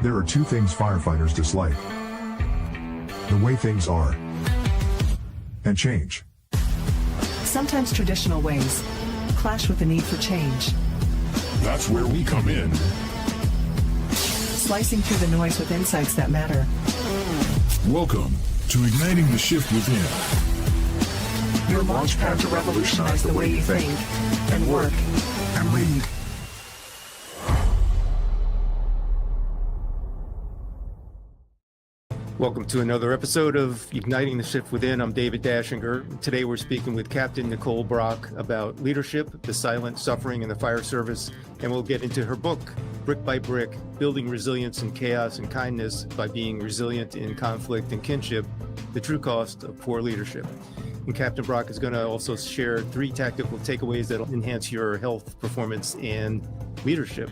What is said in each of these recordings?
There are two things firefighters dislike: the way things are, and change. Sometimes traditional ways clash with the need for change. That's where we come in. Slicing through the noise with insights that matter. Welcome to Igniting the Shift Within. Your launch pad to revolutionize the way you think and work And lead. Welcome to another episode of Igniting the Shift Within. I'm David Dachinger. Today we're speaking with Captain Nicholle Brock about leadership, the silent suffering in the fire service, and we'll get into her book, Brick by Brick, Building Resilience in Chaos and Kindness by Being Resilient in Conflict and Kinship, the True Cost of Poor Leadership. And Captain Brock is going to also share 3 tactical takeaways that will enhance your health, performance, and leadership.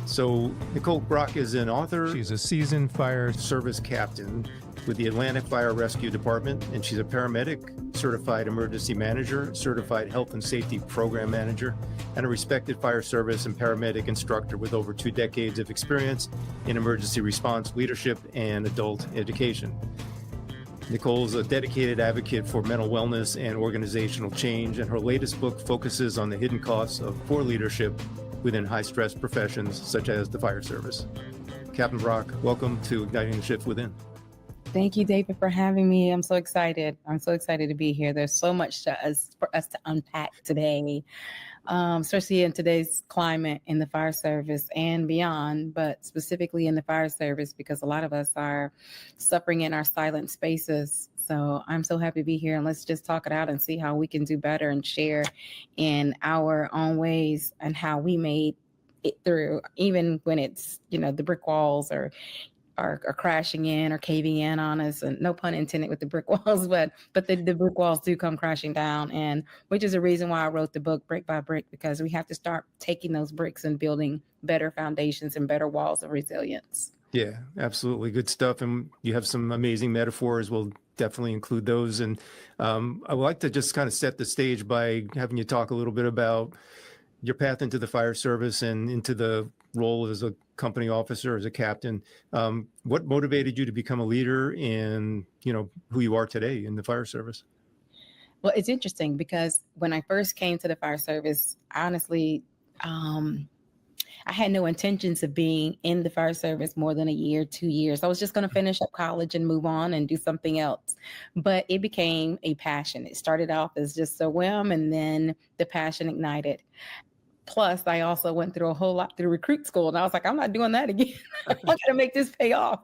So Nicholle Brock is an author. She's a seasoned fire service captain with the Atlantic Fire Rescue Department, and she's a paramedic, certified emergency manager, certified health and safety program manager, and a respected fire service and paramedic instructor with over 2 decades of experience in emergency response leadership and adult education. Nicholle is a dedicated advocate for mental wellness and organizational change, and her latest book focuses on the hidden costs of poor leadership within high-stress professions such as the fire service. Captain Brock, welcome to Igniting the Shift Within. Thank you, David, for having me. I'm so excited. I'm so excited to be here. There's so much for us to unpack today, especially in today's climate in the fire service and beyond, but specifically in the fire service, because a lot of us are suffering in our silent spaces. So I'm so happy to be here, and let's just talk it out and see how we can do better and share in our own ways and how we made it through, even when it's, the brick walls are crashing in or caving in on us, and no pun intended with the brick walls, but the brick walls do come crashing down, and which is the reason why I wrote the book Brick by Brick, because we have to start taking those bricks and building better foundations and better walls of resilience. Yeah, absolutely. Good stuff. And you have some amazing metaphors. We'll definitely include those. And I would like to just kind of set the stage by having you talk a little bit about your path into the fire service and into the role as a company officer, as a captain. What motivated you to become a leader in, who you are today in the fire service? Well, it's interesting because when I first came to the fire service, honestly, I had no intentions of being in the fire service more than a year, 2 years. I was just going to finish up college and move on and do something else. But it became a passion. It started off as just a whim, and then the passion ignited. Plus, I also went through a whole lot through recruit school, and I was like, I'm not doing that again. I want to make this pay off.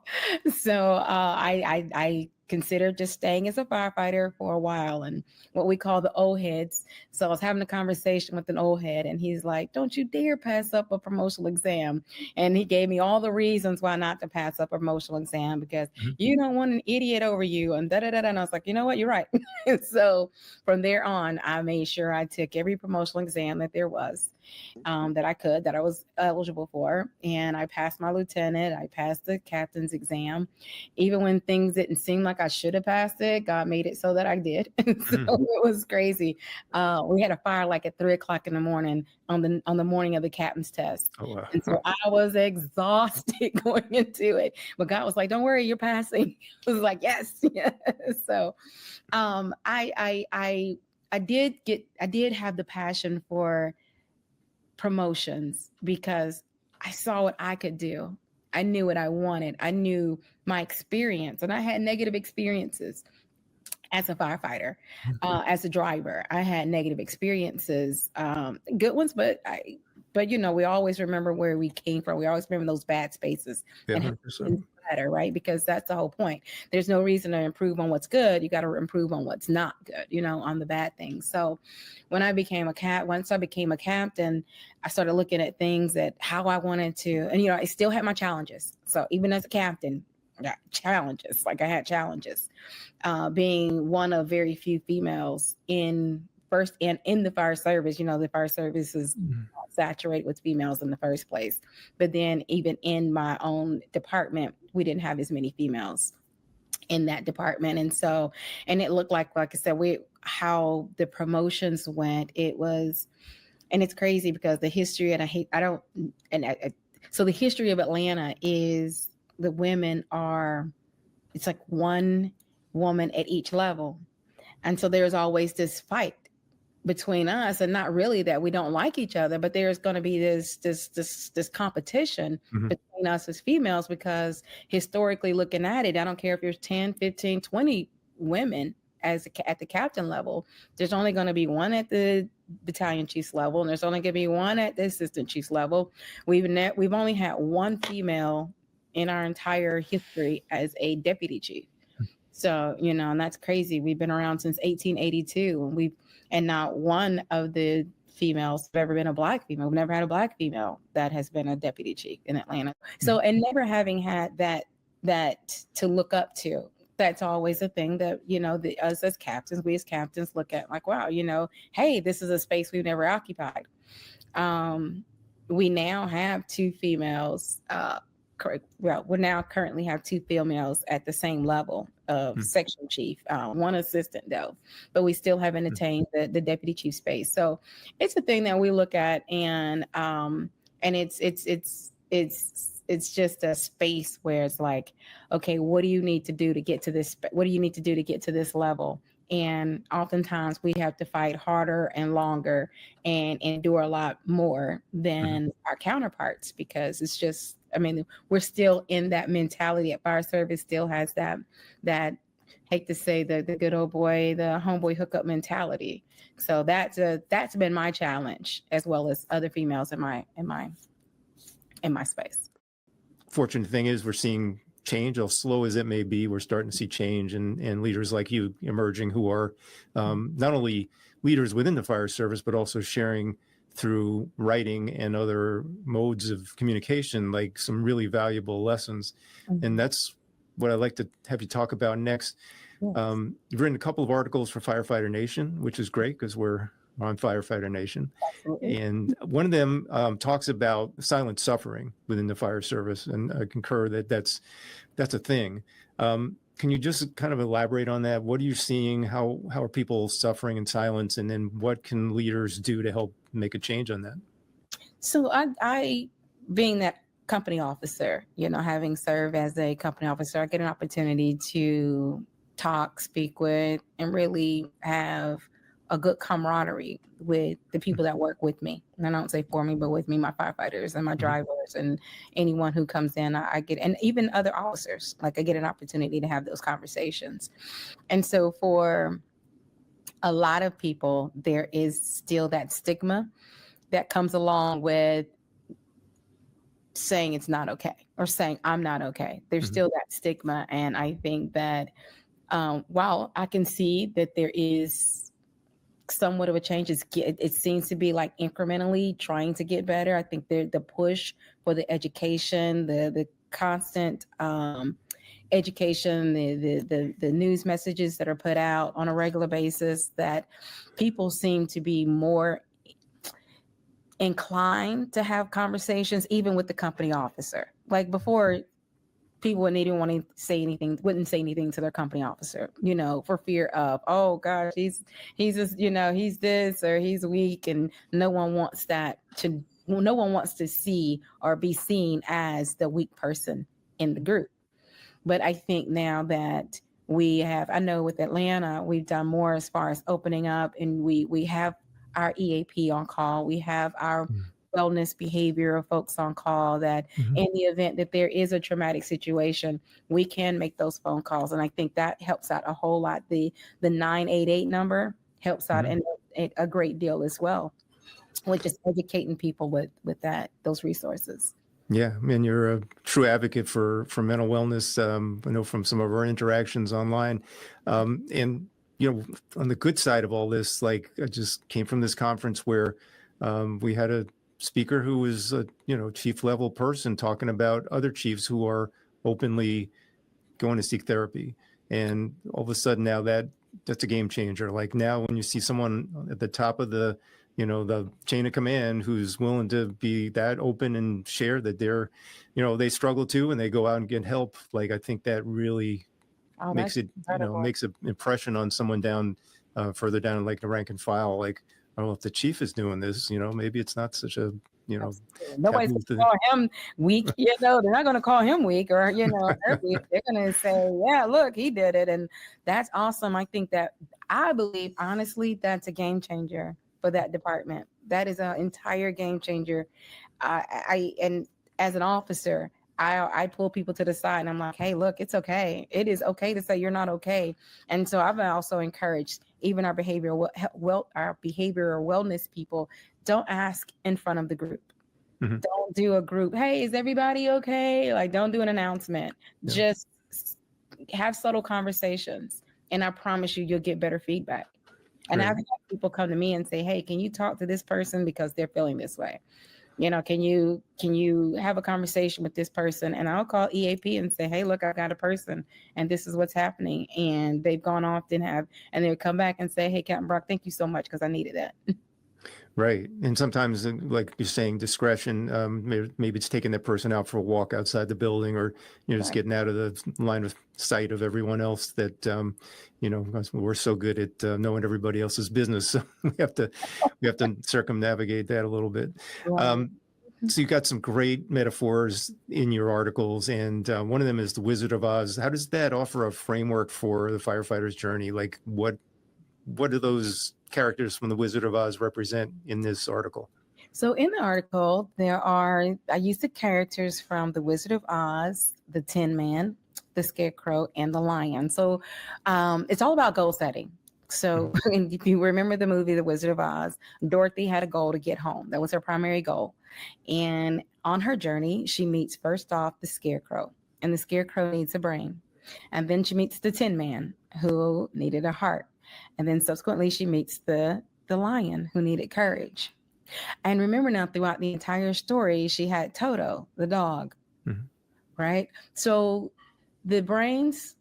So I considered just staying as a firefighter for a while, and what we call the old heads. So I was having a conversation with an old head, and he's like, don't you dare pass up a promotional exam. And he gave me all the reasons why not to pass up a promotional exam, because you don't want an idiot over you, and da-da-da-da. And I was like, you know what, you're right. So from there on, I made sure I took every promotional exam that there was, that I was eligible for. And I passed my lieutenant, I passed the captain's exam. Even when things didn't seem like I should have passed it, God made it so that I did. So it was crazy. We had a fire like at 3:00 in the morning on the morning of the captain's test. Oh, wow. And so I was exhausted going into it. But God was like, don't worry, you're passing. I was like, yes. So I did have the passion for promotions because I saw what I could do. I knew what I wanted. I knew my experience, and I had negative experiences as a firefighter, as a driver. I had negative experiences, good ones, but we always remember where we came from. We always remember those bad spaces and how things better, right? Because that's the whole point. There's no reason to improve on what's good. You got to improve on what's not good, on the bad things. So when I became once I became a captain, I started looking at things at how I wanted to, and I still had my challenges. So even as a captain, I got challenges. Like I had challenges, being one of very few females in the fire service. The fire service is saturated with females in the first place. But then even in my own department, we didn't have as many females in that department. And it looked like I said, how the promotions went, and it's crazy because the history, and So the history of Atlanta is the women are, it's like one woman at each level. And so there's always this fight between us, and not really that we don't like each other, but there's going to be this competition between us as females, because historically looking at it, I don't care if there's 10, 15, 20 women at the captain level, there's only going to be one at the battalion chief's level, and there's only going to be one at the assistant chief's level. We've only had one female in our entire history as a deputy chief. So, and that's crazy. We've been around since 1882, and not one of the females have ever been a Black female. We've never had a Black female that has been a deputy chief in Atlanta. So, and never having had that to look up to. That's always a thing that, us as captains, we as captains look at like, wow, hey, this is a space we've never occupied. We now have two females, we now currently have two females at the same level of section chief, one assistant though, but we still haven't attained the deputy chief space. So it's a thing that we look at, and it's just a space where it's like, okay, what do you need to do to get to this? What do you need to do to get to this level? And oftentimes we have to fight harder and longer and endure a lot more than our counterparts, because it's just, we're still in that mentality at fire service, still has that hate to say the good old boy, the homeboy hookup mentality. So that's been my challenge, as well as other females in my space. Fortunate thing is we're seeing change, as slow as it may be. We're starting to see change, and leaders like you emerging, who are not only leaders within the fire service, but also sharing through writing and other modes of communication, like some really valuable lessons. And that's what I'd like to have you talk about next. Yes. You've written a couple of articles for Firefighter Nation, which is great because we're on Firefighter Nation. Absolutely. And one of them talks about silent suffering within the fire service, and I concur that that's a thing. Can you just kind of elaborate on that? What are you seeing? How are people suffering in silence? And then what can leaders do to help make a change on that? So I being that company officer, having served as a company officer, I get an opportunity to talk, speak with, and really have a good camaraderie with the people that work with me. And I don't say for me, but with me, my firefighters and my drivers and anyone who comes in, I get, and even other officers, like I get an opportunity to have those conversations. And so for a lot of people, there is still that stigma that comes along with saying it's not okay, or saying I'm not okay. There's still that stigma. And I think that while I can see that there is somewhat of a change, it seems to be like incrementally trying to get better. I think the push for the education, the constant education, the news messages that are put out on a regular basis, that people seem to be more inclined to have conversations, even with the company officer. Like before, people wouldn't even want to say anything, wouldn't say anything to their company officer, for fear of, oh gosh, he's just, he's this or he's weak, and no one wants to see or be seen as the weak person in the group. But I think now that I know with Atlanta, we've done more as far as opening up, and we have our EAP on call. We have our wellness behavioral folks on call, that in the event that there is a traumatic situation, we can make those phone calls. And I think that helps out a whole lot. The 988 number helps out and a great deal as well, with just educating people with those resources. Yeah, and you're a true advocate for mental wellness. I know from some of our interactions online, and on the good side of all this, like I just came from this conference where we had a speaker who was a chief level person talking about other chiefs who are openly going to seek therapy, and all of a sudden now that's a game changer. Like now, when you see someone at the top of the chain of command who's willing to be that open and share that they're, they struggle too, and they go out and get help, like I think that really makes it, makes an impression on someone down further down, like the rank and file. Like, well, if the chief is doing this, maybe it's not such a you know, Nobody's have going to call him weak. They're not going to call him weak or, they're weak. They're going to say, yeah, look, he did it. And that's awesome. I believe, honestly, that's a game changer for that department. That is an entire game changer. And as an officer, I pull people to the side and I'm like, hey, look, it's okay. It is okay to say you're not okay. And so I've also encouraged even our behavioral wellness people, don't ask in front of the group. Mm-hmm. Don't do a group. Hey, is everybody okay? Like, don't do an announcement. Yeah. Just have subtle conversations. And I promise you'll get better feedback. And I've had people come to me and say, hey, can you talk to this person because they're feeling this way? Can you have a conversation with this person? And I'll call EAP and say, hey, look, I got a person and this is what's happening. And they've gone off and they'll come back and say, hey, Captain Brock, thank you so much because I needed that. Right. And sometimes, like you're saying, discretion, maybe it's taking that person out for a walk outside the building or, just getting out of the line of sight of everyone else that, we're so good at knowing everybody else's business. So we have to circumnavigate that a little bit. Right. So you got some great metaphors in your articles, and one of them is the Wizard of Oz. How does that offer a framework for the firefighter's journey? Like what do those characters from the Wizard of Oz represent in this article? So in the article, I used the characters from the Wizard of Oz, the Tin Man, the Scarecrow, and the Lion. So it's all about goal setting. So if you remember the movie, The Wizard of Oz, Dorothy had a goal to get home. That was her primary goal. And on her journey, she meets first off the Scarecrow, and the Scarecrow needs a brain. And then she meets the Tin Man, who needed a heart. And then subsequently, she meets the Lion, who needed courage. And remember now, throughout the entire story, she had Toto, the dog, right? So the brains,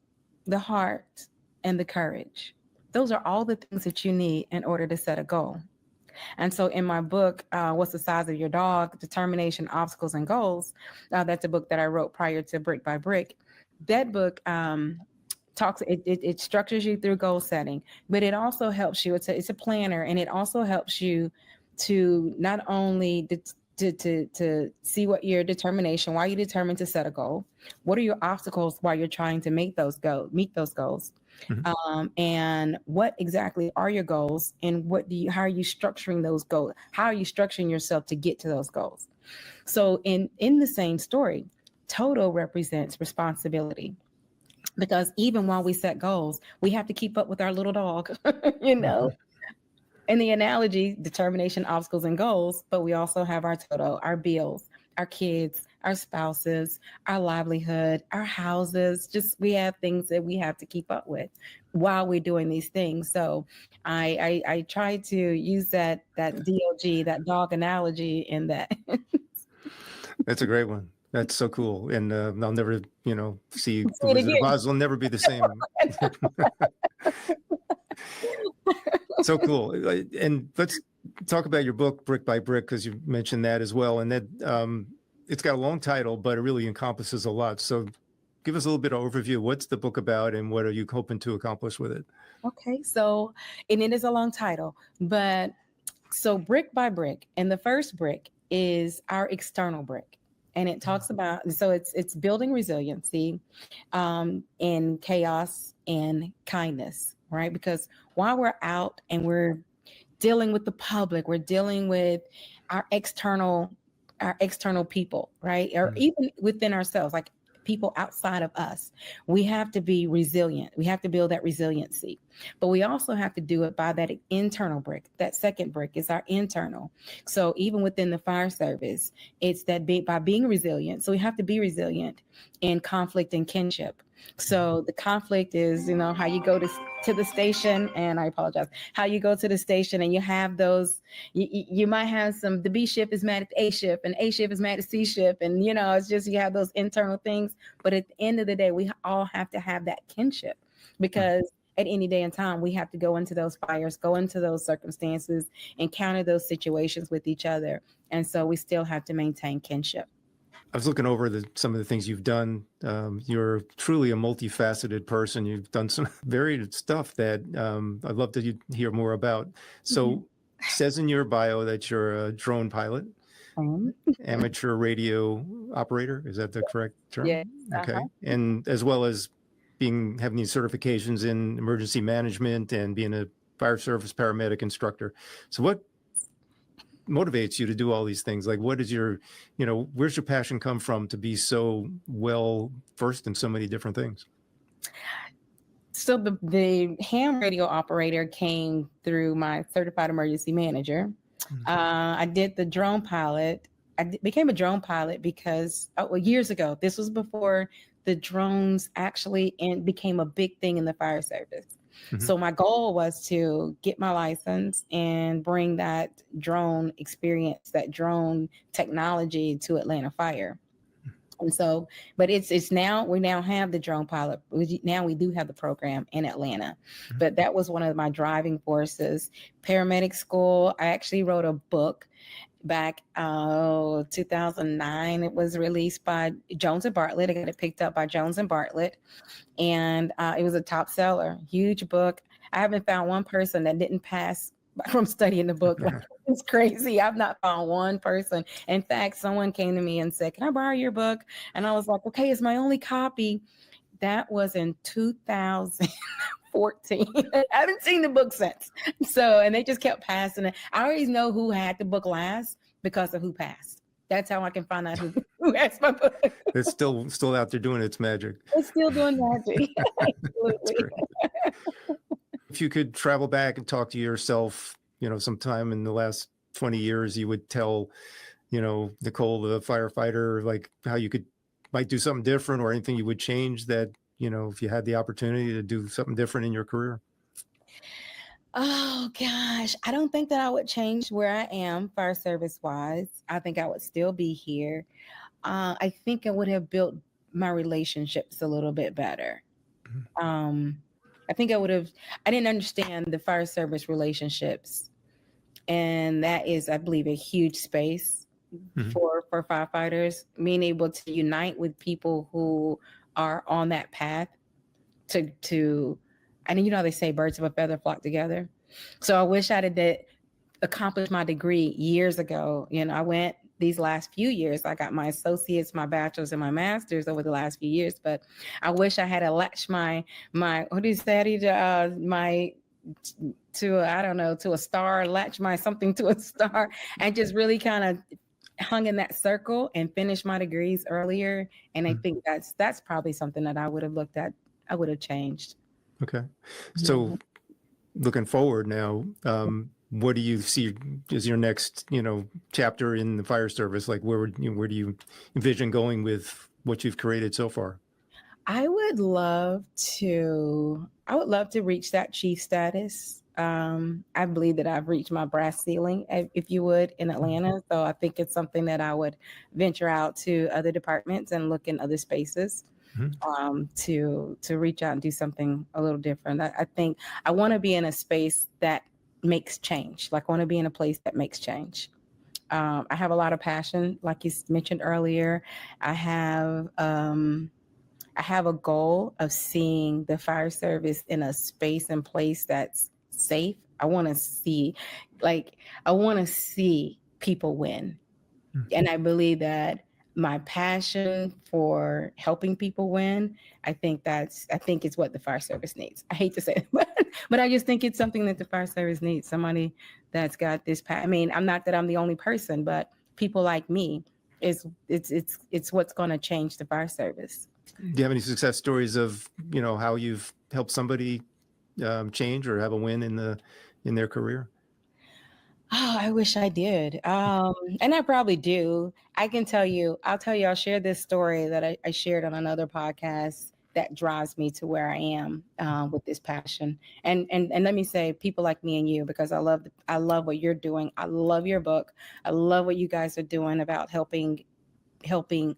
the heart, and the courage, those are all the things that you need in order to set a goal. And so in my book, What's the Size of Your Dog? Determination, Obstacles, and Goals, that's a book that I wrote prior to Brick by Brick. That book it structures you through goal setting, but it also helps you. It's a planner, and it also helps you to not only to see what your determination, why you're determined to set a goal, what are your obstacles while you're trying to meet those goals, and what exactly are your goals, and how are you structuring those goals? How are you structuring yourself to get to those goals? So in the same story, Toto represents responsibility. Because even while we set goals, we have to keep up with our little dog, In the analogy, determination, obstacles, and goals, but we also have our Toto, our bills, our kids, our spouses, our livelihood, our houses. We have things that we have to keep up with while we're doing these things. So I try to use that DOG, that dog analogy in that. That's a great one. That's so cool. And I'll never, see the Wizard of Oz will never be the same. So cool. And let's talk about your book, Brick by Brick, because you mentioned that as well. And that it's got a long title, but it really encompasses a lot. So give us a little bit of overview. What's the book about and what are you hoping to accomplish with it? Okay. So, and it is a long title, but so Brick by Brick. And the first brick is our external brick. And it talks about, so it's building resiliency in chaos and kindness, right? Because while we're out and we're dealing with the public, we're dealing with our external people, right? Or even within ourselves, like people outside of us, we have to be resilient. We have to build that resiliency, but we also have to do it by that internal brick. That second brick is our internal. So even within the fire service, it's that by being resilient. So we have to be resilient in conflict and kinship. So the conflict is, how you go to the station, and I apologize, how you go to the station and you have those, you might have the B shift is mad at A shift and A shift is mad at C shift. And, it's just, you have those internal things. But at the end of the day, we all have to have that kinship, because at any day and time, we have to go into those fires, go into those circumstances, encounter those situations with each other. And so we still have to maintain kinship. I was looking over some of the things you've done. You're truly a multifaceted person. You've done some varied stuff that I'd love to hear more about. So it says in your bio that you're a drone pilot. amateur radio operator. Is that the correct term? Yes. Okay. And as well as having these certifications in emergency management and being a fire service paramedic instructor. So what motivates you to do all these things? Like, what is your, where's your passion come from to be so well versed in so many different things? So the ham radio operator came through my certified emergency manager. I did the drone pilot. Became a drone pilot because years ago, this was before the drones actually became a big thing in the fire service. So my goal was to get my license and bring that drone experience, that drone technology to Atlanta Fire. And so, but it's now, we now have the drone pilot. Now we do have the program in Atlanta, but that was one of my driving forces. Paramedic school, I actually wrote a book back 2009. It was released by Jones and Bartlett. I got it picked up by Jones and Bartlett, and it was a top seller, huge book. I haven't found one person that didn't pass from studying the book. Like, it's crazy. I've not found one person. In fact, someone came to me and said, "Can I borrow your book?" And I was like, "Okay, it's my only copy." That was in 2014. I haven't seen the book since. So, and they just kept passing it. I already know who had the book last because of who passed. That's how I can find out who has my book. It's still out there doing its magic. It's still doing magic. Absolutely. If you could travel back and talk to yourself, sometime in the last 20 years, you would tell, Nicholle, the firefighter, like how you might do something different or anything you would change that, if you had the opportunity to do something different in your career? Oh gosh, I don't think that I would change where I am fire service wise. I think I would still be here. I think I would have built my relationships a little bit better. I think I didn't understand the fire service relationships. And that is, I believe, a huge space for firefighters, being able to unite with people who are on that path to and how they say birds of a feather flock together. So I wish I had accomplished my degree years ago. I went these last few years. I got my associates, my bachelor's, and my master's over the last few years. But I wish I had latched my what do you say? To a star, latch my something to a star, and just really kind of hung in that circle and finished my degrees earlier. And I think that's probably something that I would have looked at. I would have changed. Okay. So looking forward now, what do you see as your next, chapter in the fire service? Like where do you envision going with what you've created so far? I would love to reach that chief status. I believe that I've reached my brass ceiling, if you would, in Atlanta. So I think it's something that I would venture out to other departments and look in other spaces. To reach out and do something a little different. I think I want to be in a space that makes change. Like I want to be in a place that makes change. I have a lot of passion, like you mentioned earlier. I have a goal of seeing the fire service in a space and place that's safe. I want to see people win. And I believe that my passion for helping people win, I think it's what the fire service needs. I hate to say it, but I just think it's something that the fire service needs. Somebody that's got this I mean, I'm not that I'm the only person, but people like me it's what's going to change the fire service. Do you have any success stories of, how you've helped somebody change or have a win in their career? Oh, I wish I did. And I probably do. I'll share this story that I shared on another podcast that drives me to where I am with this passion. And let me say, people like me and you, because I love what you're doing. I love your book. I love what you guys are doing about helping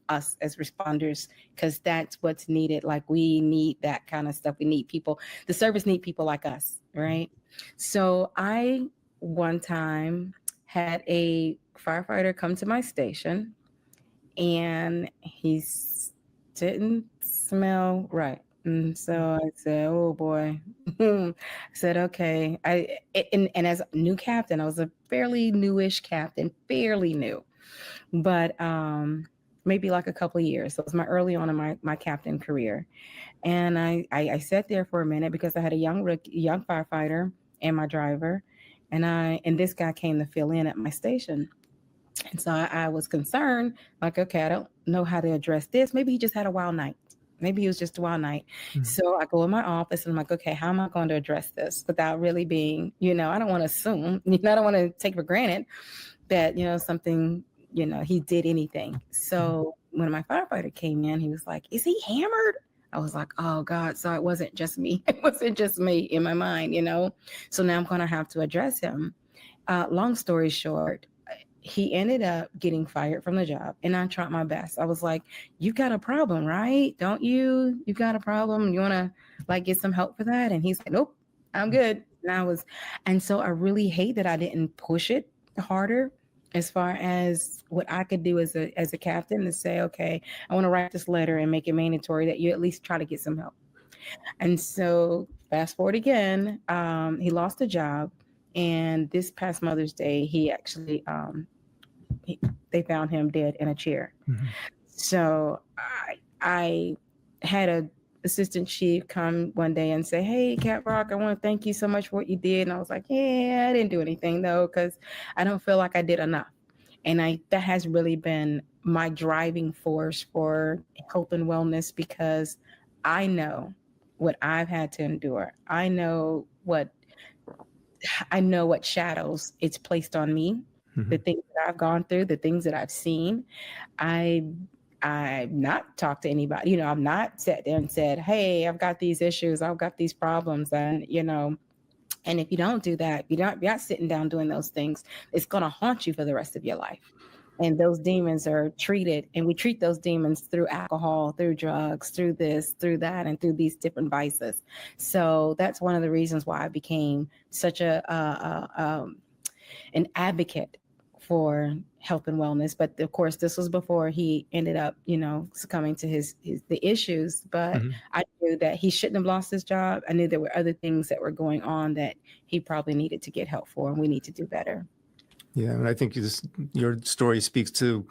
us as responders, because that's what's needed. Like we need that kind of stuff. We need people. The service need people like us, right? So I one time had a firefighter come to my station and he didn't smell right. And so I said, "Oh boy." I said, "Okay." And as a new captain, I was a fairly newish captain, fairly new. but maybe like a couple of years. So it was my early on in my captain career. And I sat there for a minute because I had a young firefighter and my driver, and this guy came to fill in at my station. And so I was concerned, like, okay, I don't know how to address this. Maybe he just had a wild night. Maybe it was just a wild night. Mhm. So I go in my office and I'm like, okay, how am I going to address this without really being, I don't want to assume, I don't want to take for granted that, something, he did anything. So when my firefighter came in, he was like, is he hammered? I was like, oh God. So it wasn't just me. It wasn't just me in my mind, So now I'm going to have to address him. Long story short, he ended up getting fired from the job, and I tried my best. I was like, you got a problem, right? Don't you? You got a problem? You want to get some help for that? And he's like, nope, I'm good. And so I really hate that I didn't push it harder as far as what I could do as a captain to say, okay, I want to write this letter and make it mandatory that you at least try to get some help. And so fast forward again, he lost a job. And this past Mother's Day, he actually, they found him dead in a chair. Mm-hmm. So I had a assistant chief come one day and say, hey, Cap Brock, I want to thank you so much for what you did. And I was like, yeah, I didn't do anything though, because I don't feel like I did enough. And that has really been my driving force for health and wellness, because I know what I've had to endure. I know what shadows it's placed on me, mm-hmm. the things that I've gone through, the things that I've seen. I've not talked to anybody, I've not sat there and said, hey, I've got these issues, I've got these problems. And, and if you don't do that, you're not sitting down doing those things, it's going to haunt you for the rest of your life. And those demons are treated, and we treat those demons through alcohol, through drugs, through this, through that, and through these different vices. So that's one of the reasons why I became such an advocate for health and wellness. But of course, this was before he ended up, succumbing to the issues. But mm-hmm. I knew that he shouldn't have lost his job. I knew there were other things that were going on that he probably needed to get help for, and we need to do better. Yeah, and I think your story speaks to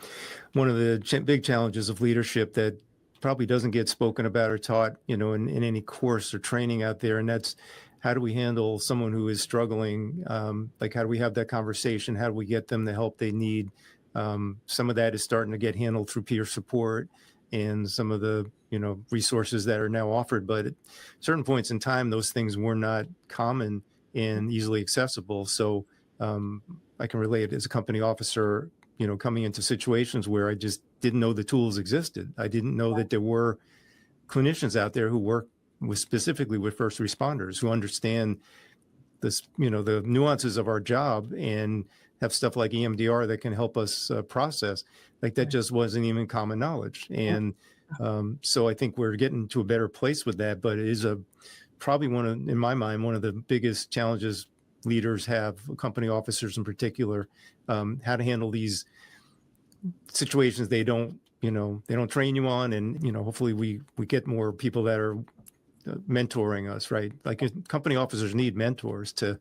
one of the big challenges of leadership that probably doesn't get spoken about or taught, in any course or training out there. And that's, how do we handle someone who is struggling? How do we have that conversation? How do we get them the help they need? Some of that is starting to get handled through peer support and some of the, resources that are now offered. But at certain points in time, those things were not common and easily accessible. So I can relate as a company officer, coming into situations where I just didn't know the tools existed. I didn't know that there were clinicians out there who work specifically with first responders, who understand this, the nuances of our job and have stuff like EMDR that can help us process. That just wasn't even common knowledge. And so I think we're getting to a better place with that, but it is probably in my mind, one of the biggest challenges leaders have, company officers in particular, how to handle these situations they don't train you on. And, hopefully we get more people that are mentoring us, right? Company officers need mentors to,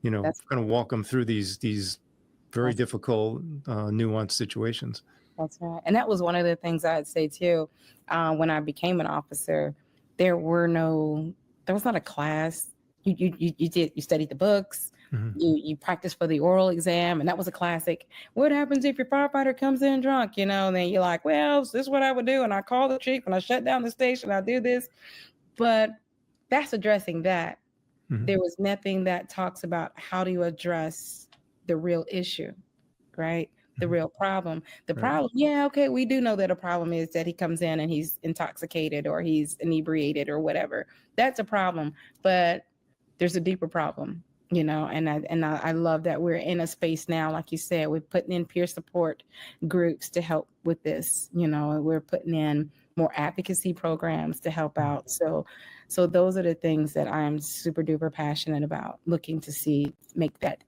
kind of walk them through these very difficult, nuanced situations. That's right. And that was one of the things I'd say too. When I became an officer, there was not a class. You studied the books, mm-hmm. you practiced for the oral exam, and that was a classic. What happens if your firefighter comes in drunk? And then you're like, well, this is what I would do, and I call the chief, and I shut down the station, I do this. But that's addressing that. Mm-hmm. There was nothing that talks about how do you address the real issue, right? The real problem. The problem, we do know that a problem is that he comes in and he's intoxicated or he's inebriated or whatever. That's a problem, but there's a deeper problem, and I love that we're in a space now, like you said, we're putting in peer support groups to help with this, we're putting in more advocacy programs to help out. So those are the things that I'm super duper passionate about, looking to make that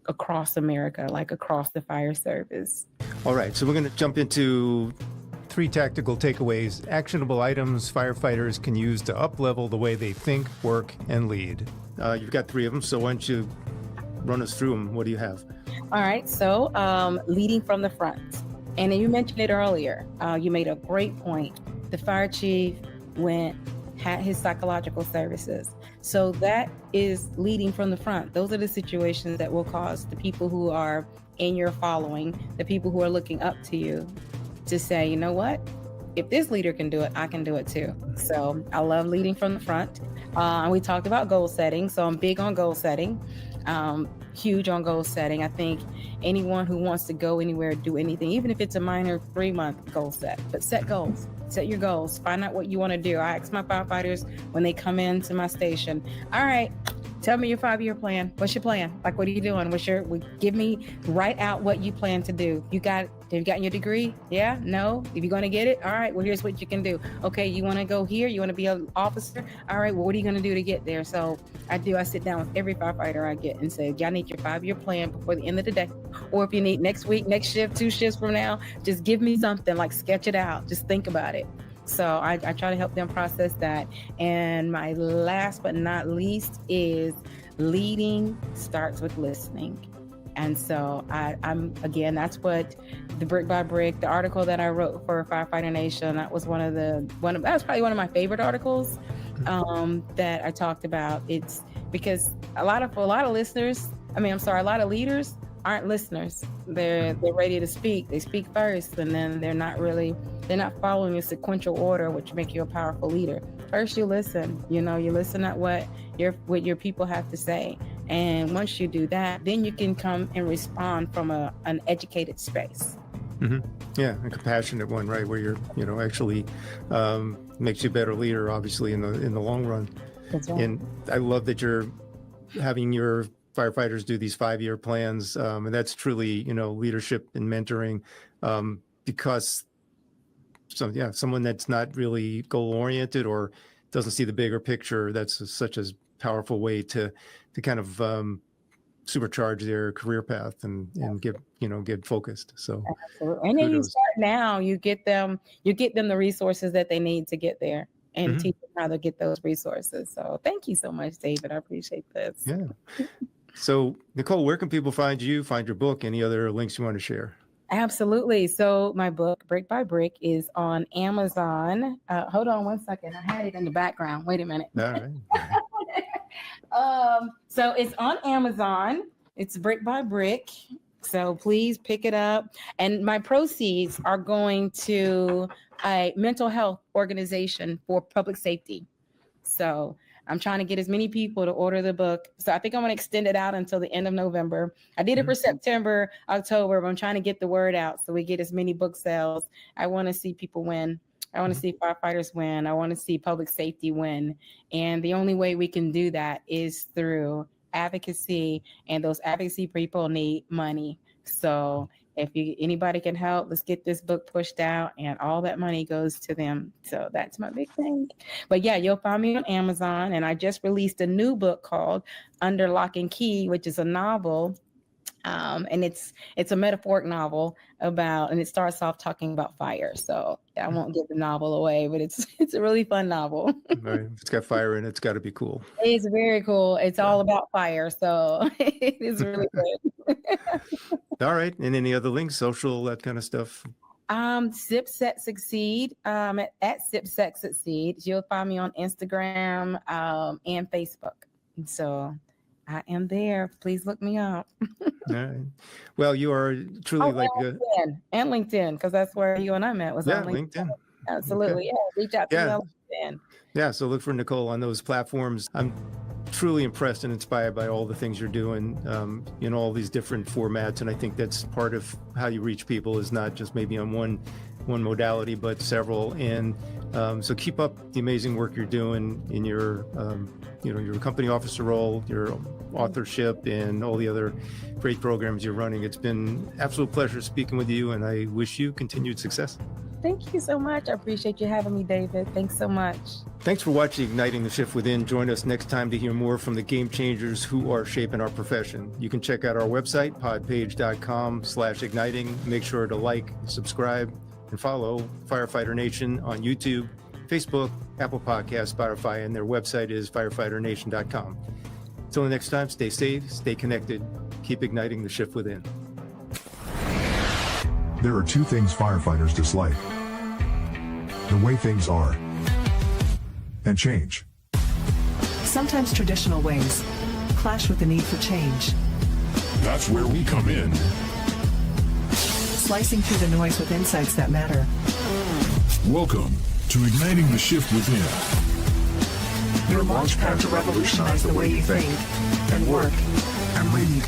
across America, across the fire service. All right, so we're going to jump into 3 tactical takeaways, actionable items firefighters can use to up-level the way they think, work, and lead. You've got 3 of them, so why don't you run us through them? What do you have? All right, so leading from the front. And then you mentioned it earlier. You made a great point. The fire chief had his psychological services. So that is leading from the front. Those are the situations that will cause the people who are in your following, the people who are looking up to you, to say, you know what? If this leader can do it, I can do it too. So I love leading from the front. We talked about goal setting. So I'm big on goal setting, huge on goal setting. I think anyone who wants to go anywhere, do anything, even if it's a minor 3-month goal set, but set goals, set your goals, find out what you want to do. I ask my firefighters when they come into my station, all right, tell me your 5-year plan. What's your plan? Like, what are you doing? Give me, write out what you plan to do. Have you gotten your degree? Yeah? No? If you're going to get it? All right, well, here's what you can do. Okay, you want to go here? You want to be an officer? All right, well, what are you going to do to get there? So I sit down with every firefighter I get and say, y'all need your 5-year plan before the end of the day. Or if you need next week, next shift, 2 shifts from now, just give me something, like sketch it out. Just think about it. So I try to help them process that. And my last but not least is leading starts with listening. And so I'm again, that's what the Brick by Brick, the article that I wrote for Firefighter Nation, that was that was probably one of my favorite articles that I talked about. It's because a lot of leaders aren't listeners. They're ready to speak. They speak first, and then they're not following a sequential order, which make you a powerful leader. First, you listen. You listen at what your people have to say, and once you do that, then you can come and respond from an educated space. Mm-hmm. Yeah, a compassionate one, right? Where you're, actually makes you a better leader, obviously in the long run. That's right. And I love that you're having your firefighters do these 5-year plans, and that's truly, leadership and mentoring, because someone that's not really goal oriented or doesn't see the bigger picture, that's such a powerful way to kind of supercharge their career path and get focused. So absolutely. And then you start now, you get them the resources that they need to get there, and teach them how to get those resources. So thank you so much, David. I appreciate this. Yeah. So Nicholle, where can people find you, find your book, any other links you want to share? Absolutely. So my book, Brick by Brick, is on Amazon. Hold on one second. I had it in the background. Wait a minute. All right. So it's on Amazon. It's Brick by Brick. So please pick it up. And my proceeds are going to a mental health organization for public safety. So I'm trying to get as many people to order the book. So I think I'm going to extend it out until the end of November. I did it for September, October, but I'm trying to get the word out so we get as many book sales. I want to see people win. I want to see firefighters win. I want to see public safety win. And the only way we can do that is through advocacy, and those advocacy people need money. So if anybody can help, let's get this book pushed out, and all that money goes to them. So that's my big thing. But yeah, you'll find me on Amazon, and I just released a new book called Under Lock and Key, which is a novel. And it's a metaphoric novel and it starts off talking about fire. So I won't give the novel away, but it's a really fun novel. Right. If it's got fire in it, it's got to be cool. It's very cool. It's all about fire. So it is really good. All right. And any other links, social, that kind of stuff? Sip Set Succeed, at Sip Set Succeed. You'll find me on Instagram, and Facebook. So I am there. Please look me up. All right. Well, you are truly LinkedIn, because that's where you and I met. Was on LinkedIn. Absolutely. Okay. Yeah. Reach out to me on LinkedIn. Yeah. So look for Nicholle on those platforms. I'm truly impressed and inspired by all the things you're doing in all these different formats. And I think that's part of how you reach people, is not just maybe on one modality, but several. And so keep up the amazing work you're doing in your your company officer role, your authorship, and all the other great programs you're running. It's been an absolute pleasure speaking with you, and I wish you continued success. Thank you so much. I appreciate you having me, David. Thanks so much. Thanks for watching Igniting the Shift Within. Join us next time to hear more from the game changers who are shaping our profession. You can check out our website, podpage.com/igniting. Make sure to like, subscribe, and follow Firefighter Nation on YouTube, Facebook, Apple Podcasts, Spotify, and their website is firefighternation.com. Until the next time, stay safe, stay connected, keep igniting the shift within. There are two things firefighters dislike: the way things are, and change. Sometimes traditional ways clash with the need for change. That's where we come in. Slicing through the noise with insights that matter. Welcome to Igniting the Shift Within. Your launch pad to revolutionize the way you think and work and lead.